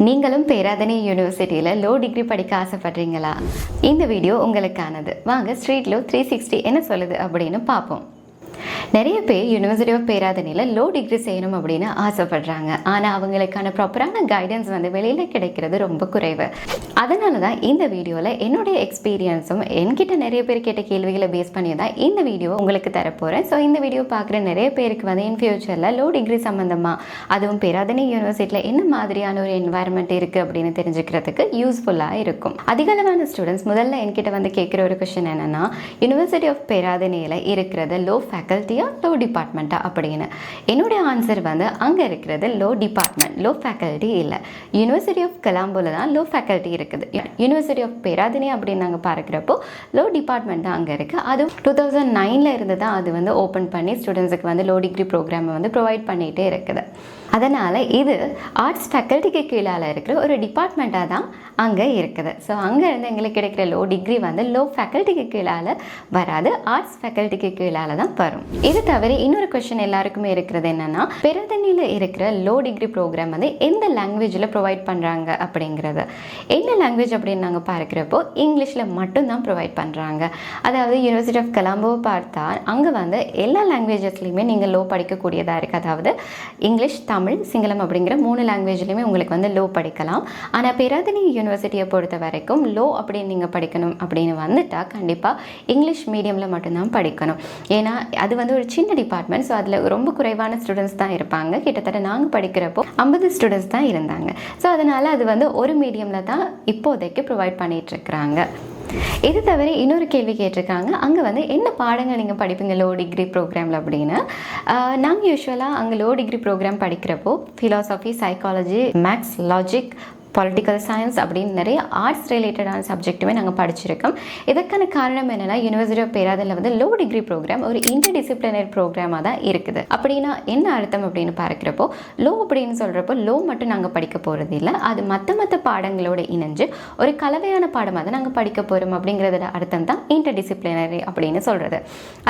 நீங்களும் பேராதனை யூனிவர்சிட்டியில் low degree படிக்க ஆசைப்படுறீங்களா? இந்த வீடியோ உங்களுக்கானது. வாங்க ஸ்ட்ரீட் லோ 360 என்ன சொல்லுது அப்படின்னு பார்ப்போம். நிறைய பேர் யூனிவர்சிட்டி ஆஃப் பேராதனையில் லோ டிகிரி செய்யணும் அப்படின்னு ஆசைப்படுறாங்க. ஆனால் அவங்களுக்கான ப்ராப்பரான கைடன்ஸ் வெளியில் கிடைக்கிறது ரொம்ப குறைவு. அதனால தான் இந்த வீடியோவில் என்னுடைய எக்ஸ்பீரியன்ஸும் என்கிட்ட நிறைய பேர் கேட்ட கேள்விகளை பேஸ் பண்ணி தான் இந்த வீடியோ உங்களுக்கு தரப்போகிறேன். ஸோ இந்த வீடியோ பார்க்குற நிறைய பேருக்கு இன் ஃபியூச்சரில் லோ டிகிரி சம்மந்தமாக, அதுவும் பேராதனை யூனிவர்சிட்டியில் என்ன மாதிரியான ஒரு என்வாயர்மெண்ட் இருக்குது அப்படின்னு தெரிஞ்சுக்கிறதுக்கு யூஸ்ஃபுல்லாக இருக்கும். அதிகளவான ஸ்டூடெண்ட்ஸ் முதல்ல என்கிட்ட கேட்குற ஒரு கொஷின் என்னென்னா, யூனிவர்சிட்டி ஆஃப் பேராதனையில் இருக்கிறது லோ ஃபேக்கல்ட்டியா லோ டிபார்ட்மெண்ட்டா அப்படின்னு. என்னுடைய ஆன்சர் அங்கே இருக்கிறது லோ டிபார்ட்மெண்ட், லோ ஃபேக்கல்ட்டி இல்லை. யூனிவர்சிட்டி ஆஃப் கொலம்போவில் தான் லோ ஃபேக்கல்ட்டி இருக்குது. யூனிவர்சிட்டி ஆஃப் பேராதனை அப்படின்னு நாங்கள் பார்க்குறப்போ லோ டிபார்ட்மெண்ட் தான் அங்கே இருக்குது. அது 2009 இருந்து தான் அது ஓப்பன் பண்ணி ஸ்டூடெண்ட்ஸுக்கு லோ டிகிரி ப்ரோக்ராமை ப்ரொவைட் பண்ணிகிட்டே இருக்குது. அதனால் இது ஆர்ட்ஸ் ஃபேக்கல்ட்டிக்கு கீழால் இருக்கிற ஒரு டிபார்ட்மெண்ட்டாக தான் அங்கே இருக்குது. ஸோ அங்கேருந்து எங்களுக்கு கிடைக்கிற லோ டிகிரி லோ ஃபேக்கல்ட்டிக்கு கீழால் வராது, ஆர்ட்ஸ் ஃபேக்கல்ட்டிக்கு கீழால் தான் வரும். இது தவிர இன்னொரு கொஸ்டின் எல்லாருக்குமே இருக்கிறது என்னென்னா, பேராதனையில் இருக்கிற லோ டிகிரி ப்ரோக்ராம் எந்த லாங்குவேஜில் ப்ரொவைட் பண்ணுறாங்க அப்படிங்கிறது. என்ன லாங்குவேஜ் அப்படின்னு நாங்கள் பார்க்குறப்போ இங்கிலீஷில் மட்டும்தான் ப்ரொவைட் பண்ணுறாங்க. அதாவது யூனிவர்சிட்டி ஆஃப் கொலம்போவை பார்த்தா அங்கே எல்லா லாங்குவேஜஸ்லையுமே நீங்கள் லோ படிக்கக்கூடியதாக இருக்குது. அதாவது இங்கிலீஷ், தமிழ், சிங்களம் அப்படிங்கிற 3 லாங்குவேஜ்லையுமே உங்களுக்கு லோ படிக்கலாம். ஆனால் பேராதனை யூனிவர்சிட்டியை பொறுத்த வரைக்கும் லோ அப்படின்னு நீங்கள் படிக்கணும் அப்படின்னு வந்துட்டால் கண்டிப்பாக இங்கிலீஷ் மீடியமில் மட்டும்தான் படிக்கணும். ஏன்னா அது ஒரு சின்ன டிபார்ட்மெண்ட். ஸோ அதில் ரொம்ப குறைவான ஸ்டூடெண்ட்ஸ் தான் இருப்பாங்க. கிட்டத்தட்ட நாங்கள் படிக்கிறப்போ 50 ஸ்டூடெண்ட்ஸ் தான் இருந்தாங்க. ஸோ அதனால் அது ஒரு மீடியமில் தான் இப்போதைக்கு ப்ரொவைட் பண்ணிகிட்ருக்குறாங்க. இது தவிர இன்னொரு கேள்வி கேட்டிருக்காங்க, அங்கே என்ன பாடங்கள் நீங்கள் படிப்பீங்க லோ டிகிரி ப்ரோக்ராமில் அப்படின்னு. நாங்கள் யூஸ்வலாக அங்கே லோ டிகிரி ப்ரோக்ராம் படிக்கிறப்போ philosophy, psychology, maths, logic, political science அப்படின்னு நிறைய ஆர்ட்ஸ் ரிலேட்டடான சப்ஜெக்ட்டுமே நாங்கள் படிச்சிருக்கோம். இதற்கான காரணம் என்னென்னா, யூனிவர்சிட்டி ஆஃப் பேராதனையில் லோ டிகிரி ப்ரோக்ராம் ஒரு இன்டர்டிசிப்ளினரி ப்ரோக்ராமாக தான் இருக்குது. அப்படின்னா என்ன அர்த்தம் அப்படின்னு பார்க்குறப்போ, லோ அப்படின்னு சொல்கிறப்போ லோ மட்டும் நாங்கள் படிக்க போகிறது இல்லை, அது மற்ற பாடங்களோடு இணைஞ்சு ஒரு கலவையான பாடமாக தான் நாங்கள் படிக்க போகிறோம். அப்படிங்கிறத அர்த்தம் தான் இன்டர்டிசிப்ளினரி அப்படின்னு சொல்கிறது.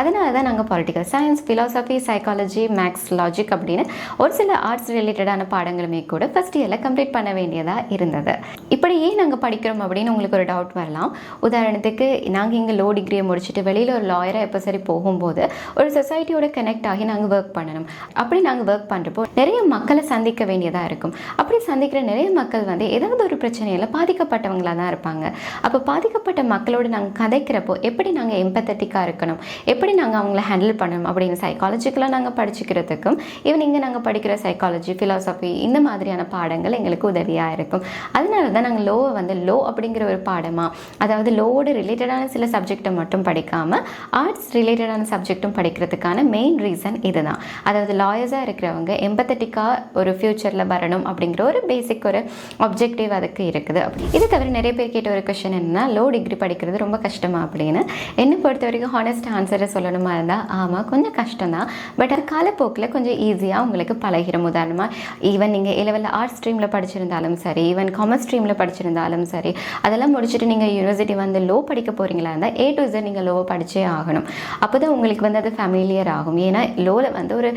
அதனால தான் நாங்கள் political science, philosophy, psychology, maths, logic அப்படின்னு ஒரு சில ஆர்ட்ஸ் ரிலேட்டடான பாடங்களுமே கூட ஃபஸ்ட் இயரில் கம்ப்ளீட் பண்ண வேண்டியதாக இருந்தது. இப்படி ஏன் நாங்கள் படிக்கிறோம் அப்படின்னு உங்களுக்கு ஒரு டவுட் வரலாம். உதாரணத்துக்கு நாங்கள் இங்கே லோ டிகிரியை முடிச்சுட்டு வெளியில் ஒரு லாயராக எப்போ சரி போகும்போது ஒரு சொசைட்டியோட கனெக்ட் ஆகி நாங்கள் ஒர்க் பண்ணணும். அப்படி நாங்கள் ஒர்க் பண்ணுறப்போ நிறைய மக்களை சந்திக்க வேண்டியதாக இருக்கும். அப்படி சந்திக்கிற நிறைய மக்கள் ஏதாவது ஒரு பிரச்சனையில் பாதிக்கப்பட்டவங்களாக தான் இருப்பாங்க. அப்போ பாதிக்கப்பட்ட மக்களோடு நாங்கள் கதைக்கிறப்போ எப்படி நாங்கள் எம்பத்தட்டிக்காக இருக்கணும், எப்படி நாங்கள் அவங்கள ஹேண்டில் பண்ணணும் அப்படின்னு சைக்காலஜிக்கலாக நாங்கள் படிச்சுக்கிறதுக்கும் ஈவன் இங்கே நாங்கள் படிக்கிற சைக்காலஜி, ஃபிலாசபி இந்த மாதிரியான பாடங்கள் எங்களுக்கு உதவியாக இருக்கும். அதனால தான் நாங்கள் லோவை லோ அப்படிங்கிற ஒரு பாடமாக, அதாவது லோவோட ரிலேட்டடான சில சப்ஜெக்டை மட்டும் படிக்காமல் ஆர்ட்ஸ் ரிலேட்டடான சப்ஜெக்டும் படிக்கிறதுக்கான மெயின் ரீசன் இதுதான். அதாவது லாயர்ஸாக இருக்கிறவங்க எம்பத்தட்டிக்காக ஒரு ஃப்யூச்சரில் வரணும் அப்படிங்கிற ஒரு பேசிக் ஒரு ஆப்ஜெக்டிவ் அதுக்கு இருக்குது. இது தவிர நிறைய பேர் கேட்ட ஒரு கொஸ்டின் என்னென்னா, லோ டிகிரி படிக்கிறது ரொம்ப கஷ்டமா அப்படின்னு. என்னை பொறுத்த வரைக்கும் ஹானஸ்ட் ஆன்சரை சொல்லணுமா இருந்தால் ஆமாம், கொஞ்சம் கஷ்டம்தான். பட் அது காலப்போக்கில் கொஞ்சம் ஈஸியாக உங்களுக்கு பழகிடும். உதாரணமாக ஈவன் நீங்கள் A-level ஆர்ட்ஸ் ஸ்ட்ரீமில் படிச்சிருந்தாலும் சரி, ஈவன் காமர்ஸ் ஸ்ட்ரீமில் படிச்சிருந்தாலும் சரி, அதெல்லாம் முடிச்சுட்டு நீங்கள் யூனிவர்சிட்டி லோ படிக்க போகிறீங்களா இருந்தால் A to Z நீங்கள் லோவை படித்தே ஆகணும். அப்போ தான் உங்களுக்கு அது ஃபேமிலியர் ஆகும். ஏன்னா லோவில் ஒரு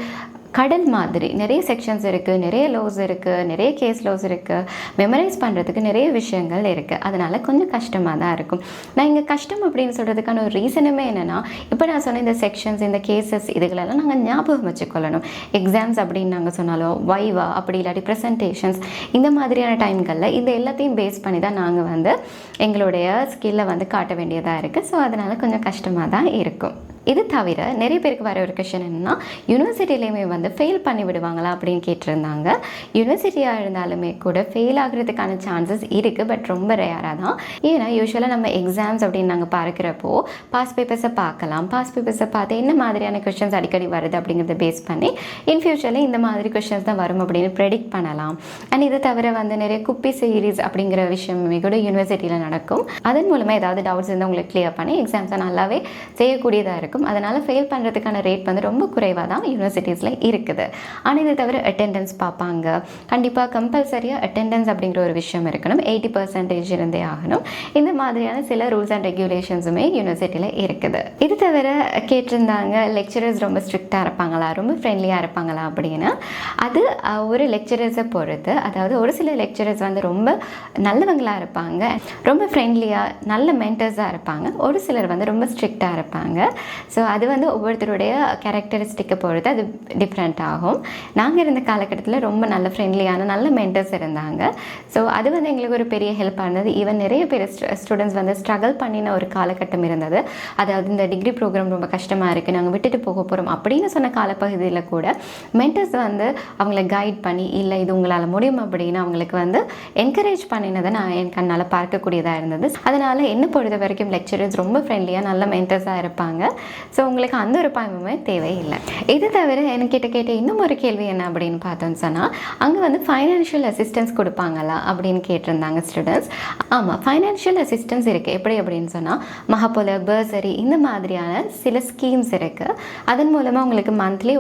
கடல் மாதிரி நிறைய செக்ஷன்ஸ் இருக்குது, நிறைய லோஸ் இருக்குது, நிறைய கேஸ் லோஸ் இருக்குது, மெமரைஸ் பண்ணுறதுக்கு நிறைய விஷயங்கள் இருக்குது. அதனால் கொஞ்சம் கஷ்டமாக தான் இருக்கும். நான் இங்கே கஷ்டம் அப்படின்னு சொல்கிறதுக்கான ஒரு ரீசனுமே என்னென்னா, இப்போ நான் சொன்ன இந்த செக்ஷன்ஸ், இந்த கேசஸ் இதுகளெல்லாம் நாங்கள் ஞாபகம் வச்சுக்கொள்ளணும். எக்ஸாம்ஸ் அப்படின்னு நாங்கள் சொன்னாலும், வைவா அப்படி இல்லாட்டி ப்ரெசன்டேஷன்ஸ் இந்த மாதிரியான டைம்களில் இந்த எல்லாத்தையும் பேஸ் பண்ணி தான் நாங்கள் எங்களுடைய ஸ்கில்லை காட்ட வேண்டியதாக இருக்குது. ஸோ அதனால் கொஞ்சம் கஷ்டமாக தான் இருக்கும். இது தவிர நிறைய பேருக்கு வர ஒரு கொஷன் என்னென்னா, யூனிவர்சிட்டியிலையுமே ஃபெயில் பண்ணி விடுவாங்களா அப்படின்னு கேட்டிருந்தாங்க. யூனிவர்சிட்டியாக இருந்தாலுமே கூட ஃபெயில் ஆகிறதுக்கான சான்சஸ் இருக்குது, பட் ரொம்ப ரேராக தான். ஏன்னா யூஸ்வலாக நம்ம எக்ஸாம்ஸ் அப்படின்னு நாங்கள் பார்க்குறப்போ பாஸ் பேப்பர்ஸை பார்க்கலாம். பாஸ் பேப்பர்ஸை பார்த்து என்ன மாதிரியான கொஷின்ஸ் அடிக்கடி வருது அப்படிங்கிறத பேஸ் பண்ணி இன் ஃபியூச்சரில் இந்த மாதிரி கொஷின்ஸ் தான் வரும் அப்படின்னு ப்ரெடிக்ட் பண்ணலாம். அண்ட் இது தவிர நிறைய குப்பி சீரீஸ் அப்படிங்கிற விஷயமே கூட யூனிவர்சிட்டியில் நடக்கும். அதன் மூலமாக ஏதாவது டவுட்ஸ் இருந்தால் உங்களுக்கு கிளியர் பண்ணி எக்ஸாம்ஸை நல்லாவே செய்யக்கூடியதாக இருக்கும். இருக்கும். அதனால் ஃபெயில் பண்ணுறதுக்கான ரேட் வந்து ரொம்ப குறைவாக தான் யூனிவர்சிட்டிஸில் இருக்குது. ஆனால் இதை தவிர அட்டெண்டன்ஸ் பார்ப்பாங்க. கண்டிப்பாக கம்பல்சரியாக அட்டெண்டன்ஸ் அப்படிங்கிற ஒரு விஷயம் இருக்கணும். 80% இருந்தே ஆகணும். இந்த மாதிரியான சில ரூல்ஸ் அண்ட் ரெகுலேஷன்ஸுமே யூனிவர்சிட்டியில் இருக்குது. இது தவிர கேட்டிருந்தாங்க, லெக்சரர்ஸ் ரொம்ப ஸ்ட்ரிக்டாக இருப்பாங்களா, ரொம்ப ஃப்ரெண்ட்லியாக இருப்பாங்களா அப்படின்னு. அது ஒரு லெக்சரர்ஸை பொறுத்து. அதாவது ஒரு சில லெக்சரர்ஸ் வந்து ரொம்ப நல்லவங்களாக இருப்பாங்க, ரொம்ப ஃப்ரெண்ட்லியாக நல்ல மென்டர்ஸாக இருப்பாங்க. ஒரு சிலர் வந்து ரொம்ப ஸ்ட்ரிக்டாக இருப்பாங்க. ஸோ அது வந்து ஒவ்வொருத்தருடைய கேரக்டரிஸ்டிக்கை பொறுத்து அது டிஃப்ரெண்ட் ஆகும். நாங்கள் இருந்த காலகட்டத்தில் ரொம்ப நல்ல ஃப்ரெண்ட்லியான நல்ல மென்டர்ஸ் இருந்தாங்க. ஸோ அது வந்து எங்களுக்கு ஒரு பெரிய ஹெல்ப்பாக இருந்தது. ஈவன் நிறைய பேர் ஸ்டூடெண்ட்ஸ் வந்து ஸ்ட்ரகிள் பண்ணின ஒரு காலகட்டம் இருந்தது. அதாவது இந்த டிகிரி ப்ரோக்ராம் ரொம்ப கஷ்டமாக இருக்குது, நாங்கள் விட்டுட்டு போக போகிறோம் அப்படின்னு சொன்ன காலப்பகுதியில் கூட மென்டர்ஸ் வந்து அவங்கள கைட் பண்ணி, இல்லை இது உங்களால் முடியும் அப்படின்னு அவங்களுக்கு வந்து என்கரேஜ் பண்ணினதை நான் என் கண்ணால் பார்க்கக்கூடியதாக இருந்தது. அதனால் என்ன பொறுத்த வரைக்கும் லெக்சரர்ஸ் ரொம்ப ஃப்ரெண்ட்லியாக நல்ல மென்டர்ஸாக இருப்பாங்க. ஸோ உங்களுக்கு அந்த ஒரு பயமுமே தேவையில்லை. இது தவிர என்கிட்ட கேட்ட இன்னும் ஒரு கேள்வி என்ன அப்படின்னு பார்த்தோன்னு சொன்னால், அங்கே வந்து ஃபைனான்ஷியல் அசிஸ்டன்ஸ் கொடுப்பாங்களா அப்படின்னு கேட்டிருந்தாங்க ஸ்டூடெண்ட்ஸ். ஆமாம், ஃபைனான்ஷியல் அசிஸ்டன்ஸ் இருக்குது. எப்படி அப்படின்னு சொன்னால், மகப்போல, பர்சரி இந்த மாதிரியான சில ஸ்கீம்ஸ் இருக்குது. அதன் மூலமாக உங்களுக்கு மந்த்லி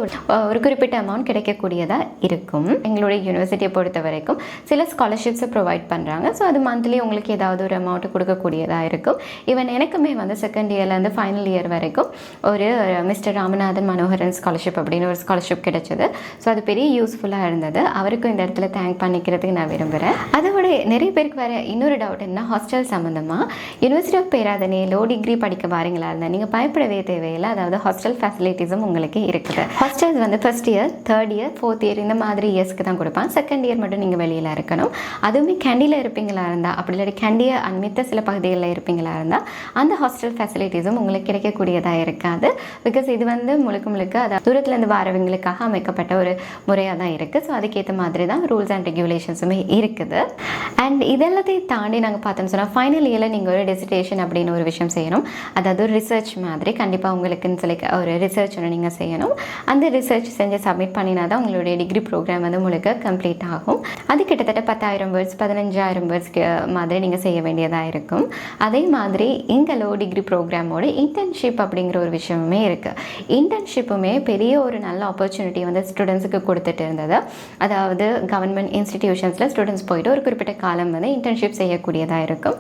ஒரு குறிப்பிட்ட அமௌண்ட் கிடைக்கக்கூடியதாக இருக்கும். எங்களுடைய யூனிவர்சிட்டியை பொறுத்த வரைக்கும் சில ஸ்காலர்ஷிப்ஸை ப்ரொவைட் பண்ணுறாங்க. ஸோ அது மந்த்லி உங்களுக்கு ஏதாவது ஒரு அமௌண்ட்டு கொடுக்கக்கூடியதாக இருக்கும். ஈவன் எனக்குமே வந்து செகண்ட் இயர்லேருந்து ஃபைனல் இயர் வரைக்கும் ஒரு மிஸ்டர் ராமநாதன் மனோகரன் ஸ்காலர்ஷிப் அப்படின்னு ஒரு ஸ்காலர்ஷிப் கிடைச்சது. ஸோ அது பெரிய யூஸ்ஃபுல்லாக இருந்தது. அவருக்கும் இந்த இடத்துல தேங்க் பண்ணிக்கிறதுக்கு நான் விரும்புகிறேன். அதோட நிறைய பேருக்கு வேறு இன்னொரு டவுட் என்ன, ஹாஸ்டல் சம்மந்தமாக. University of Peradeniya law degree படிக்க வாரீங்களா இருந்தால் நீங்கள் பயப்படவே தேவையில்லை. அதாவது ஹாஸ்டல் ஃபெசிலிட்டிஸும் உங்களுக்கு இருக்குது. ஹாஸ்டல்ஸ் வந்து first year, third year, fourth year இந்த மாதிரி இயர்ஸ்க்கு தான் கொடுப்பாங்க. செகண்ட் இயர் மட்டும் நீங்கள் வெளியில் இருக்கணும். அதுவுமே கேண்டியில் இருப்பீங்களா இருந்தால், அப்படி இல்லாட்டி கேண்டியை அண்மித்த சில பகுதிகளில் இருப்பீங்களா இருந்தால் அந்த ஹாஸ்டல் ஃபெசிலிட்டிஸும் உங்களுக்கு கிடைக்கக்கூடியதாக இருக்காது. பிகாஸ் இது வந்து முழுக்க முழுக்க அதாவது தூரத்துலேருந்து வரவங்களுக்காக அமைக்கப்பட்ட ஒரு முறையாக தான் இருக்குது. ஸோ அதுக்கேற்ற மாதிரி தான் ரூல்ஸ் அண்ட் ரெகுலேஷன்ஸுமே இருக்குது. அண்ட் இதெல்லாத்தையும் தாண்டி நாங்கள் பார்த்தோம்னு சொன்னால், ஃபைனல் இயரில் நீங்கள் ஒரு டெசிடேஷன் அப்படின்னு ஒரு விஷயம் செய்யணும். அதாவது ஒரு ரிசர்ச் மாதிரி கண்டிப்பாக உங்களுக்குன்னு சொல்லி ஒரு ரிசர்ச் ஒன்று நீங்கள் செய்யணும். அந்த ரிசர்ச் செஞ்சு சப்மிட் பண்ணினா தான் உங்களுடைய டிகிரி ப்ரோக்ராம் வந்து முழுக்க கம்ப்ளீட் ஆகும். அது கிட்டத்தட்ட 10,000 வேர்ட்ஸ் 15,000 வேர்ட்ஸ்க்கு மாதிரி நீங்கள் செய்ய வேண்டியதாக இருக்கும். அதே மாதிரி இங்கே லோ டிகிரி ப்ரோக்ராமோட இன்டர்ன்ஷிப் அப்படிங்கிற ஒரு விஷயமுமே இருக்குது. இன்டர்ன்ஷிப்புமே பெரிய ஒரு நல்ல ஆப்பர்ச்சுனிட்டி வந்து ஸ்டூடெண்ட்ஸுக்கு கொடுத்துட்டு இருந்தது. அதாவது கவர்மெண்ட் இன்ஸ்டிடியூஷன்ஸில் ஸ்டூடெண்ட்ஸ் போயிட்டு ஒரு குறிப்பிட்ட காலம் வந்து இன்டர்ன்ஷிப் செய்யக்கூடியதாக இருக்கும்.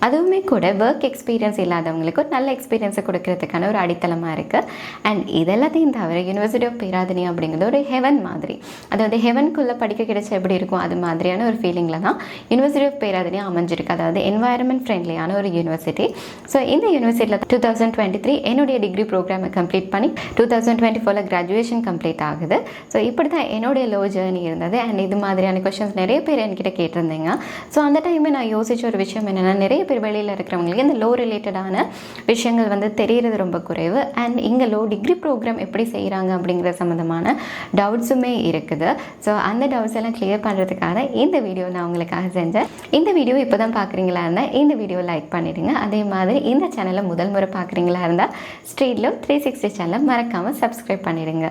அதுவுமே கூட ஒர்க் எக்ஸ்பீரியன்ஸ் இல்லாதவங்களுக்கு ஒரு நல்ல எக்ஸ்பீரியன்ஸை கொடுக்கறதுக்கான ஒரு அடித்தளமாக இருக்குது. அண்ட் இதெல்லாத்தையும் தவிர யூனிவர்சிட்டி ஆஃப் பேராதனை அப்படிங்கிறது ஒரு ஹெவன் மாதிரி. அதாவது ஹெவனுக்குள்ளே படிக்க கிடைச்ச எப்படி இருக்கும் அது மாதிரியான ஒரு ஃபீலிங்கில் தான் யூனிவர்சிட்டி ஆஃப் பேராதனை அமைஞ்சிருக்கு. அதாவது என்வாயர்மெண்ட் ஃப்ரெண்ட்லியான ஒரு யூனிவர்சிட்டி. ஸோ இந்த யூனிவர்சிட்டியில் 2023 என்னுடைய டிகிரி ப்ரோக்ராமை கம்ப்ளீட் பண்ணி 2024 கிராஜுவேஷன் கம்ப்ளீட் ஆகுது. ஸோ இப்படி தான் என்னுடைய லோ ஜேர்னி இருந்தது. அண்ட் இது மாதிரியான கொஷின்ஸ் நிறைய பேர் என்கிட்ட கேட்டிருந்தீங்க. ஸோ அந்த டைமே நான் யோசித்த ஒரு விஷயம் என்னென்னா, நிறைய பேர் வெளியில் இருக்கிறவங்களுக்கு இந்த லோ ரிலேட்டடான விஷயங்கள் வந்து தெரியறது ரொம்ப குறைவு. அண்ட் இங்கே லோ டிகிரி ப்ரோக்ராம் எப்படி செய்கிறாங்க அப்படிங்கிற சம்மந்தமான டவுட்ஸுமே இருக்குது. ஸோ அந்த டவுட்ஸ் எல்லாம் கிளியர் பண்ணுறதுக்காக இந்த வீடியோ நான் உங்களுக்காக செஞ்சேன். இந்த வீடியோ இப்போ தான் பார்க்குறீங்களா இருந்தால் இந்த வீடியோ லைக் பண்ணிவிடுங்க. அதே மாதிரி இந்த சேனலை முதல் முறை பார்க்குறீங்களா இருந்தால் ஸ்ட்ரீட் லவ் 360 சேனலை மறக்காமல் சப்ஸ்கிரைப் பண்ணிவிடுங்க.